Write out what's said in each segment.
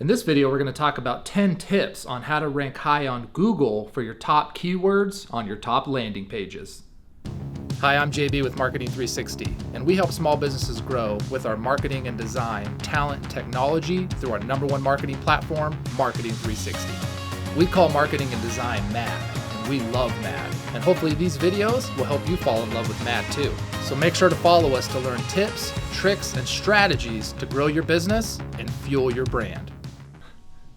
In this video, we're going to talk about 10 tips on how to rank high on Google for your top keywords on your top landing pages. Hi, I'm JB with Marketing 360, and we help small businesses grow with our marketing and design, talent, and technology through our #1 marketing platform, Marketing 360. We call marketing and design mad, and we love mad. And hopefully these videos will help you fall in love with mad too. So make sure to follow us to learn tips, tricks, and strategies to grow your business and fuel your brand.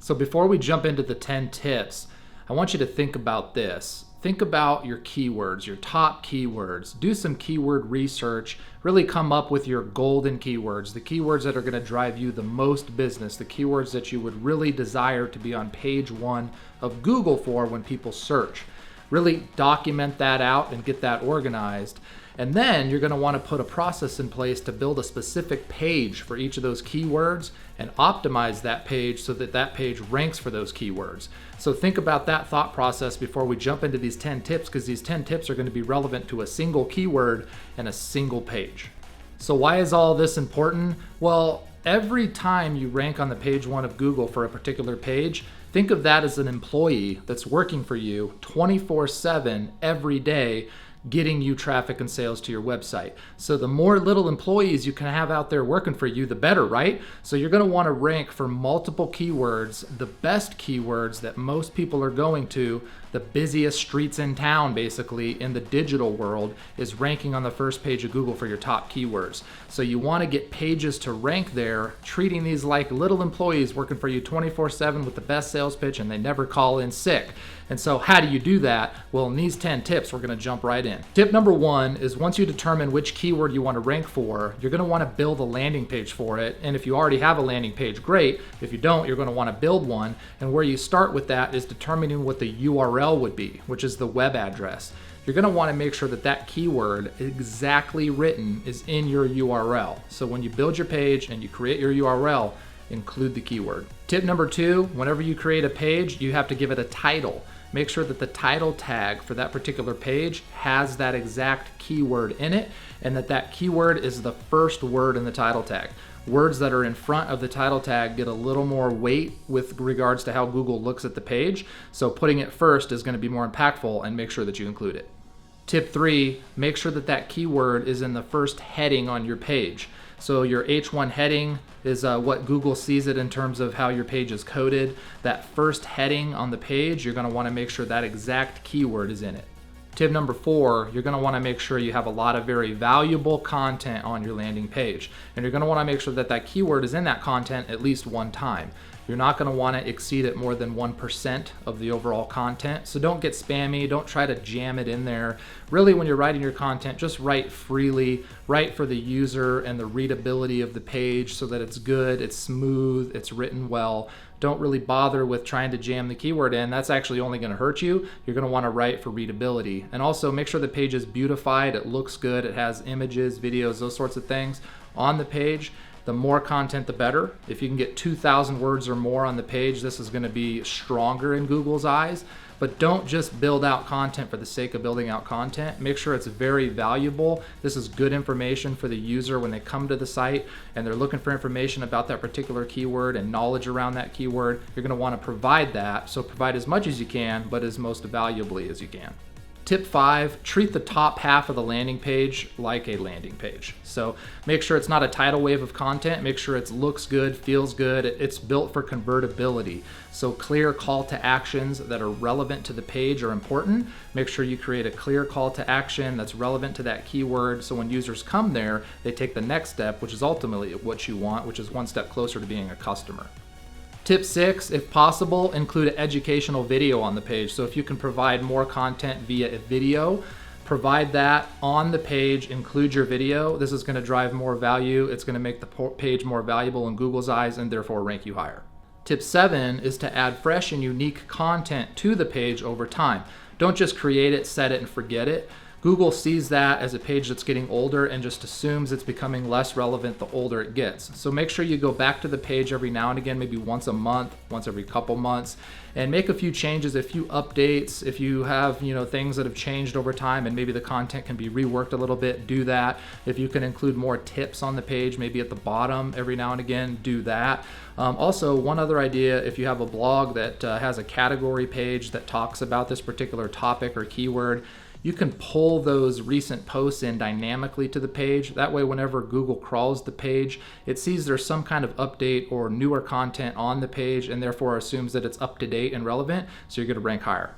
So before we jump into the 10 tips, I want you to think about this. Think about your keywords, your top keywords. Do some keyword research. Really come up with your golden keywords, the keywords that are going to drive you the most business, the keywords that you would really desire to be on page 1 of Google for when people search. Really document that out and get that organized. And then you're going to want to put a process in place to build a specific page for each of those keywords and optimize that page so that that page ranks for those keywords. So think about that thought process before we jump into these 10 tips, because these 10 tips are going to be relevant to a single keyword and a single page. So why is all this important? Well, every time you rank on the page 1 of Google for a particular page, think of that as an employee that's working for you 24/7 every day, getting you traffic and sales to your website. So the more little employees you can have out there working for you, the better, right? So you're going to want to rank for multiple keywords, the best keywords that most people are going to. The busiest streets in town, basically, in the digital world, is ranking on the first page of Google for your top keywords. So you want to get pages to rank there, treating these like little employees working for you 24/7 with the best sales pitch, and they never call in sick. And so how do you do that? Well, in these 10 tips, we're going to jump right in. Tip number 1 is, once you determine which keyword you want to rank for, you're going to want to build a landing page for it. And if you already have a landing page, great. If you don't, you're going to want to build one. And where you start with that is determining what the URL would be, which is the web address. You're going to want to make sure that that keyword exactly written is in your URL. So when you build your page and you create your URL, include the keyword. Tip number 2, whenever you create a page, you have to give it a title. Make sure that the title tag for that particular page has that exact keyword in it, and that that keyword is the first word in the title tag. Words that are in front of the title tag get a little more weight with regards to how Google looks at the page. So putting it first is going to be more impactful, and make sure that you include it. Tip 3, make sure that that keyword is in the first heading on your page. So your H1 heading is what Google sees it in terms of how your page is coded. That first heading on the page, you're going to want to make sure that exact keyword is in it. Tip number 4, you're going to want to make sure you have a lot of very valuable content on your landing page. And you're going to want to make sure that that keyword is in that content at least one time. You're not going to want to exceed it more than 1% of the overall content. So don't get spammy. Don't try to jam it in there. Really, when you're writing your content, just write freely. Write for the user and the readability of the page so that it's good, it's smooth, it's written well. Don't really bother with trying to jam the keyword in. That's actually only going to hurt you. You're going to want to write for readability. And also make sure the page is beautified. It looks good. It has images, videos, those sorts of things on the page. The more content, the better. If you can get 2,000 words or more on the page, this is going to be stronger in Google's eyes. But don't just build out content for the sake of building out content. Make sure it's very valuable. This is good information for the user when they come to the site and they're looking for information about that particular keyword and knowledge around that keyword. You're going to want to provide that. So provide as much as you can, but as most valuably as you can. Tip 5, treat the top half of the landing page like a landing page. So make sure it's not a tidal wave of content. Make sure it looks good, feels good. It's built for convertibility. So clear call to actions that are relevant to the page are important. Make sure you create a clear call to action that's relevant to that keyword. So when users come there, they take the next step, which is ultimately what you want, which is one step closer to being a customer. Tip 6, if possible, include an educational video on the page. So if you can provide more content via a video, provide that on the page, include your video. This is going to drive more value. It's going to make the page more valuable in Google's eyes and therefore rank you higher. Tip 7 is to add fresh and unique content to the page over time. Don't just create it, set it, and forget it. Google sees that as a page that's getting older and just assumes it's becoming less relevant the older it gets. So make sure you go back to the page every now and again, maybe once a month, once every couple months, and make a few changes, a few updates. If you have things that have changed over time and maybe the content can be reworked a little bit, do that. If you can include more tips on the page, maybe at the bottom every now and again, do that. Also, one other idea, if you have a blog that has a category page that talks about this particular topic or keyword, you can pull those recent posts in dynamically to the page. That way, whenever Google crawls the page, it sees there's some kind of update or newer content on the page and therefore assumes that it's up to date and relevant, so you're gonna rank higher.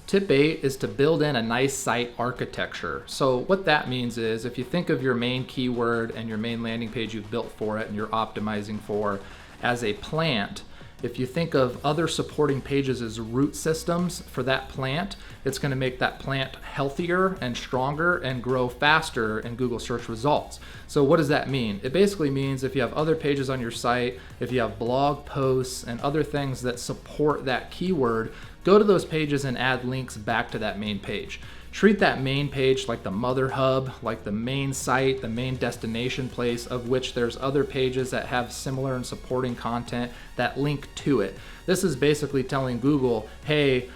Tip 8 is to build in a nice site architecture. So what that means is if you think of your main keyword and your main landing page you've built for it and you're optimizing for as a plant, if you think of other supporting pages as root systems for that plant, it's going to make that plant healthier and stronger and grow faster in Google search results. So what does that mean? It basically means if you have other pages on your site, if you have blog posts and other things that support that keyword, go to those pages and add links back to that main page. Treat that main page like the mother hub, like the main site, the main destination place of which there's other pages that have similar and supporting content that link to it. This is basically telling Google, hey,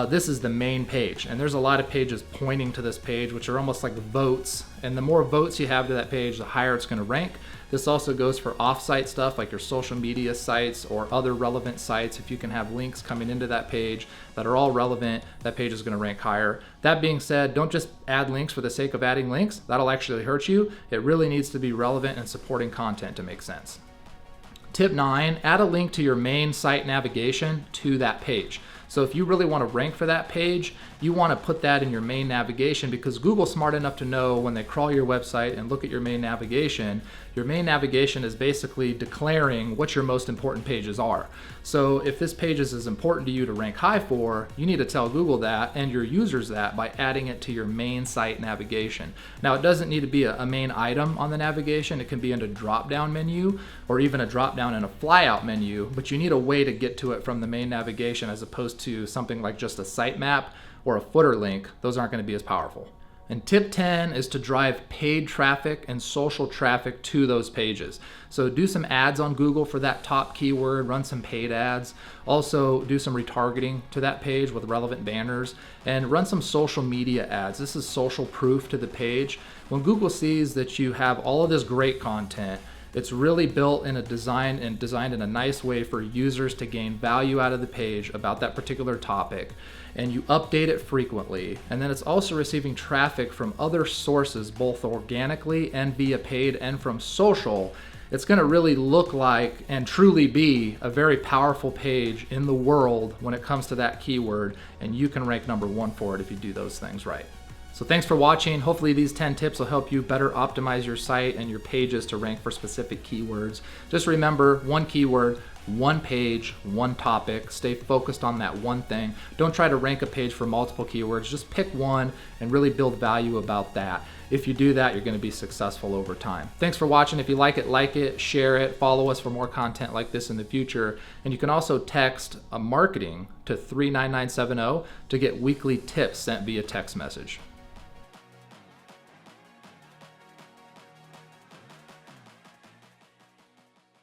this is the main page, and there's a lot of pages pointing to this page, which are almost like votes, and the more votes you have to that page, the higher it's going to rank. This also goes for off-site stuff like your social media sites or other relevant sites. If you can have links coming into that page that are all relevant, that page is going to rank higher. That being said, don't just add links for the sake of adding links. That'll actually hurt you. It really needs to be relevant and supporting content to make sense. Tip 9, add a link to your main site navigation to that page. So if you really want to rank for that page, you want to put that in your main navigation because Google's smart enough to know when they crawl your website and look at your main navigation is basically declaring what your most important pages are. So if this page is as important to you to rank high for, you need to tell Google that and your users that by adding it to your main site navigation. Now, it doesn't need to be a main item on the navigation. It can be in a drop-down menu or even a drop-down in a flyout menu, but you need a way to get to it from the main navigation as opposed to something like just a sitemap or a footer link. Those aren't going to be as powerful. And tip 10 is to drive paid traffic and social traffic to those pages. So do some ads on Google for that top keyword, run some paid ads. Also do some retargeting to that page with relevant banners and run some social media ads. This is social proof to the page. When Google sees that you have all of this great content, it's really built in a designed in a nice way for users to gain value out of the page about that particular topic, and you update it frequently. And then it's also receiving traffic from other sources, both organically and via paid and from social. It's going to really look like and truly be a very powerful page in the world when it comes to that keyword, and you can rank number 1 for it if you do those things right. So thanks for watching. Hopefully these 10 tips will help you better optimize your site and your pages to rank for specific keywords. Just remember, one keyword, one page, one topic. Stay focused on that one thing. Don't try to rank a page for multiple keywords. Just pick one and really build value about that. If you do that, you're going to be successful over time. Thanks for watching. If you like it, share it, follow us for more content like this in the future. And you can also text marketing to 39970 to get weekly tips sent via text message.